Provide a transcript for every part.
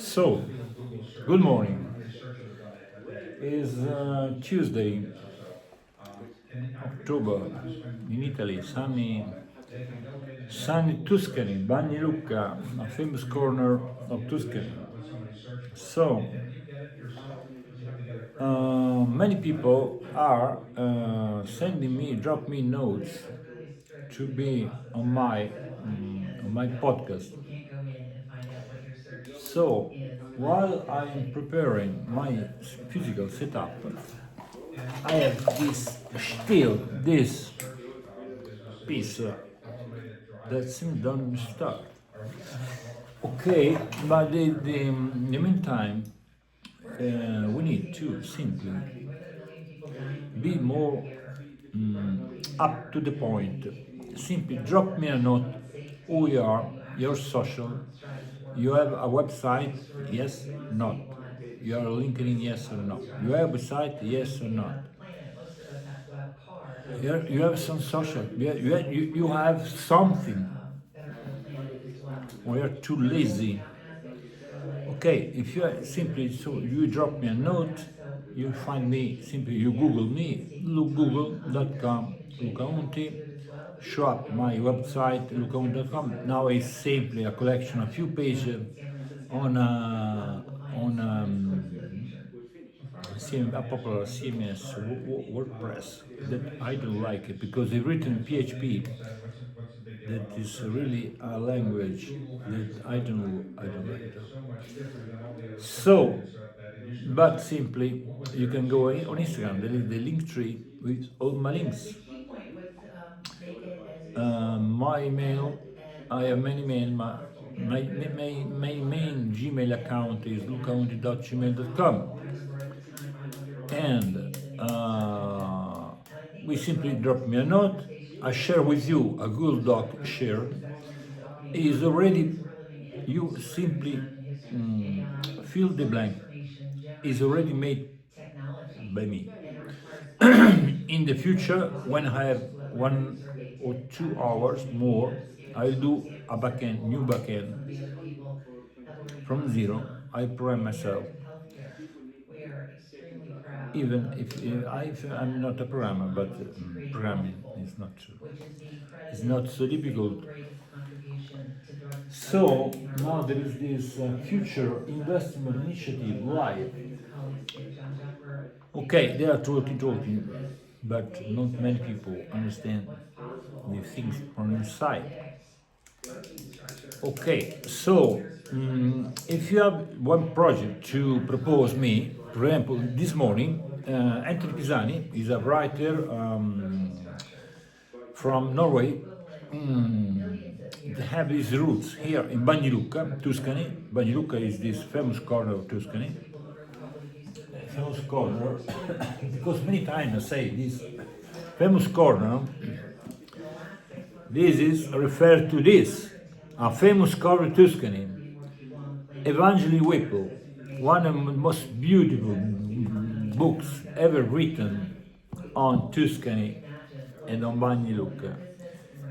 So, good morning. It's Tuesday, October, in Italy, sunny Tuscany, Bagni Lucca, a famous corner of Tuscany. So, many people are sending me, drop me notes to be on my podcast. So, while I'm preparing my physical setup, I have this piece that seems don't start. Okay, but in the meantime, we need to simply be more up to the point. Simply drop me a note who you are, your social. You have a website? Yes, not. You are LinkedIn? Yes or no? You have a website? Yes or not? You have some social. You have something. We are too lazy. Okay, if you are simply so you drop me a note, you find me simply you Google me, look google.com, Lucaunti, show up my website lucaunti.com. Now it's simply a collection of few pages on a popular CMS WordPress that I don't like it because it's written in PHP. That is really a language that I don't like it. So, but simply you can go on Instagram. There is the link tree with all my links. My email, I have many email. My main Gmail account is lucaunti.gmail.com, and we simply drop me a note. I share with you a Google Doc share. Is already you simply fill the blank. Is already made by me. In the future, when I have 1 or 2 hours more, I'll do a backend, new backend from zero. I program myself, even if I'm not a programmer, but programming is not true. It's not so difficult. So now there is this future investment initiative live. Okay, they are talking, but not many people understand the things from inside. Okay, so if you have one project to propose me, for example, this morning, Anthony Pisani is a writer from Norway. They have his roots here in Bagni Lucca, Tuscany. Bagni Lucca is this famous corner of Tuscany. Famous corner, because many times I say this famous corner, this is referred to this, a famous corner Tuscany. Evangeline Whipple, one of the most beautiful books ever written on Tuscany and on Bagni Lucca.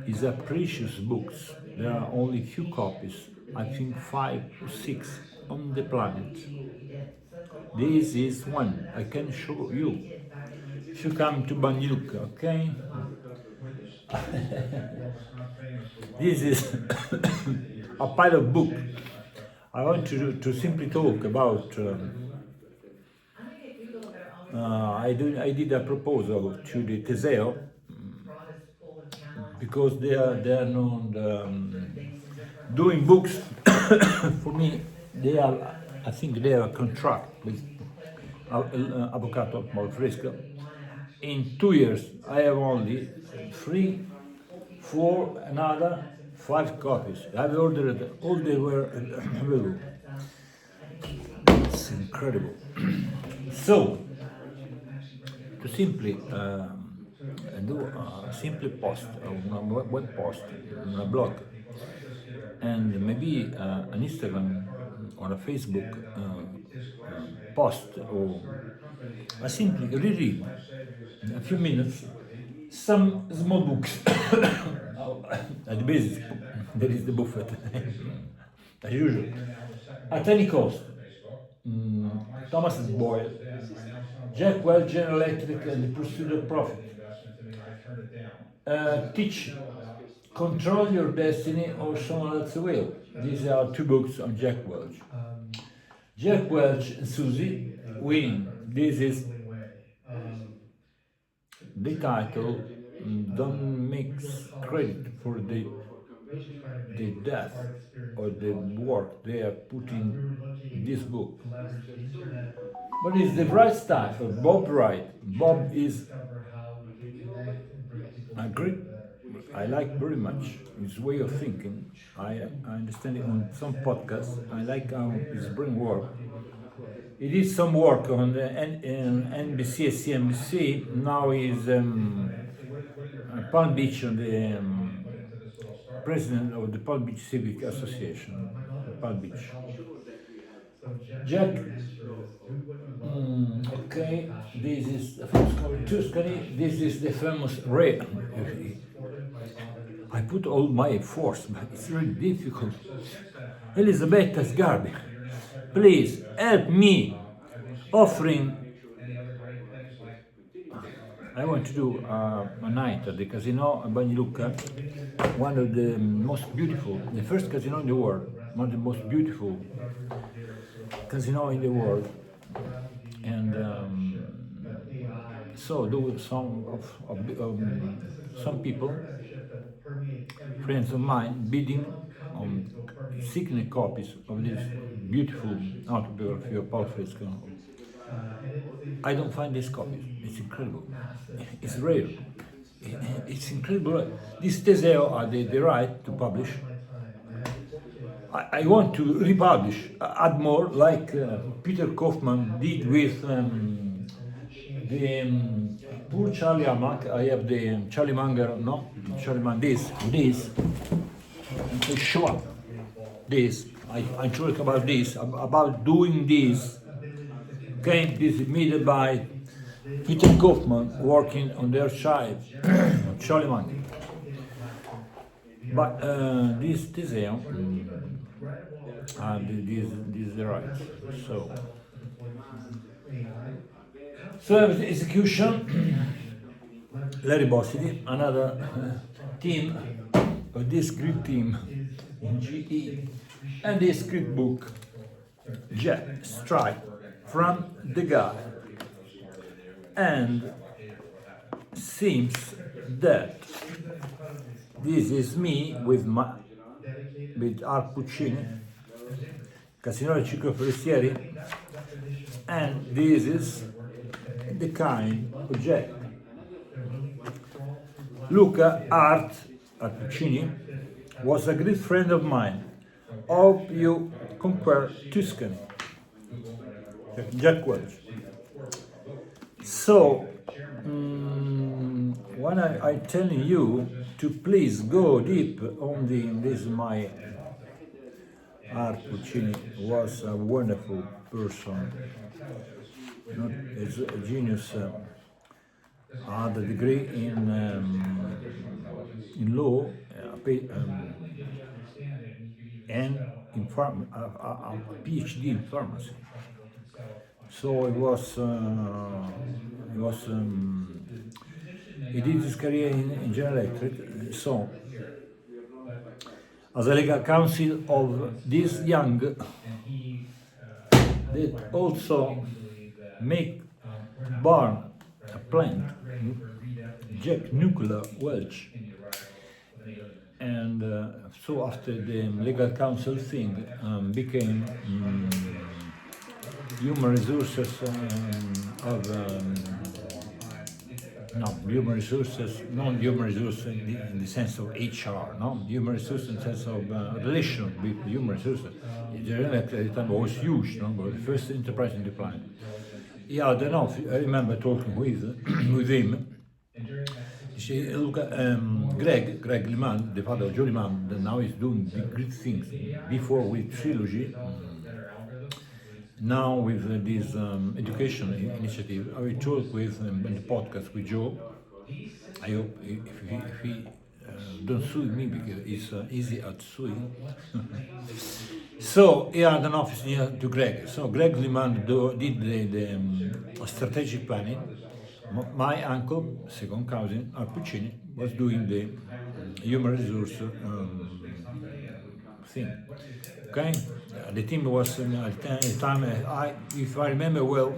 Is a precious book. There are only few copies, I think 5 or 6 on the planet. This is one I can show you. If you come to Bagni Lucca, okay? This is a pile of book. I want to simply talk about. I did a proposal to the Teseo because they are known doing books. For me, they are. I think they have a contract with Avvocato Fresco. In 2 years, I have only 3, 4, another 5 copies. I've ordered all they were available. It's incredible. So, to simply do a simple post, a web post, on a blog, and maybe an Instagram or a Facebook post, or I simply reread in a few minutes some small books. At the basis, there is the buffet, as usual. At any cost. Thomas Boyle, Jack Welch, General Electric, and the Pursuit of Profit. Teach, Control Your Destiny or Someone Else Will. These are two books on Jack Welch. Jack Welch and Susie, Winning. This is the title. Don't mix credit for the death or the work they are putting in this book. But it's the Wright stuff of Bob Wright. Bob is a great, I like very much his way of thinking. I understand it on some podcasts. I like how his brain works. He did some work on the NBC, CNBC. Now he's Palm Beach, on the president of the Palm Beach Civic Association, Palm Beach. Jack, okay, this is the famous Tuscany, this is the famous Ray. I put all my force, but it's really difficult. Elisabetta Sgarbi, please help me offering. I want to do a night at the casino at Baniluca, one of the most beautiful, the first casino in the world, one of the most beautiful casino in the world, and so there was some some people, friends of mine, bidding on seeking copies of this beautiful autobiography of Paolo Fresco. I don't find these copies. It's incredible. It's rare. It's incredible. This Teseo had the right to publish. I want to republish, add more, like Peter Kaufman did with the poor Charlie Hamack. I have the Charlie Munger, no, Charlie Munger, this, and to show up this. I talk about this, about doing this. Okay, this is made by Peter Kaufman working on their child, Charlie Munger. But this Teseo, this is the right. So the execution, Larry Bossidy, another team of this great team in GE, and this script book, Jack Strike from the guy. And seems that this is me with Art Puccini, Casino del Ciclo Forestieri, and this is the kind of Jack. Luca Art Puccini was a great friend of mine. Hope you compare Tuscany. Jack Welch. So, when I telling you to please go deep on this, my Art Puccini was a wonderful person, not as a genius. Had a degree in law, and in a PhD in pharmacy. So he did his career in General Electric. So, as a legal counsel of this young, that also make born a plant, Jack Nuclear Welch. And so after the legal counsel thing became human resources non-human resources in the sense of HR, no? Human resources in the sense of relation with human resources. General Electric at the time was huge, no? Was the first enterprise in the planet. Yeah, I don't know, I remember talking with him. He said, look, Greg Liman, the father of Joe Liman, that now is doing big, great things. Before with Trilogy, now with this education initiative, I will talk with in the podcast with Joe. I hope if he don't sue me because it's easy at suing. So he had an office near to Greg. So Greg did the strategic planning. My uncle, second cousin, Al Puccini, was doing the human resource thing. Okay, the team was at the time. If I remember well,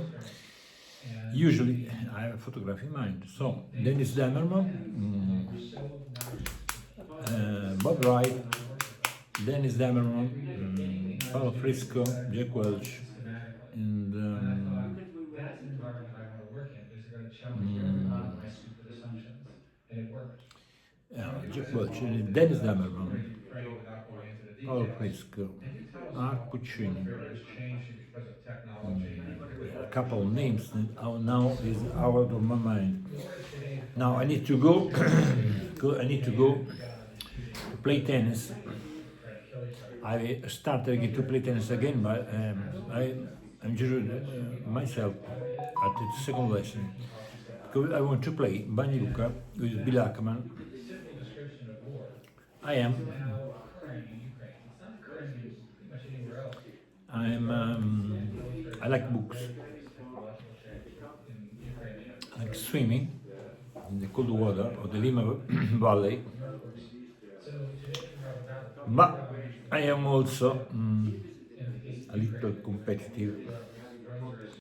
usually I have a photograph in mind. So Dennis Demerman, Bob Wright, Dennis Demerman, Paolo Fresco, Jack Welch, and Jack Welch, Dennis Demerman, Paolo Fresco, Art Puccini. A couple of names that now is out of my mind. Now I need to go. I need to go to play tennis. I started again to play tennis again, but I injured myself at the second lesson because I want to play Bani Luka with Bill Ackman. I am. I like books. I like swimming in the cold water of the Lima Valley. But I am also a little competitive.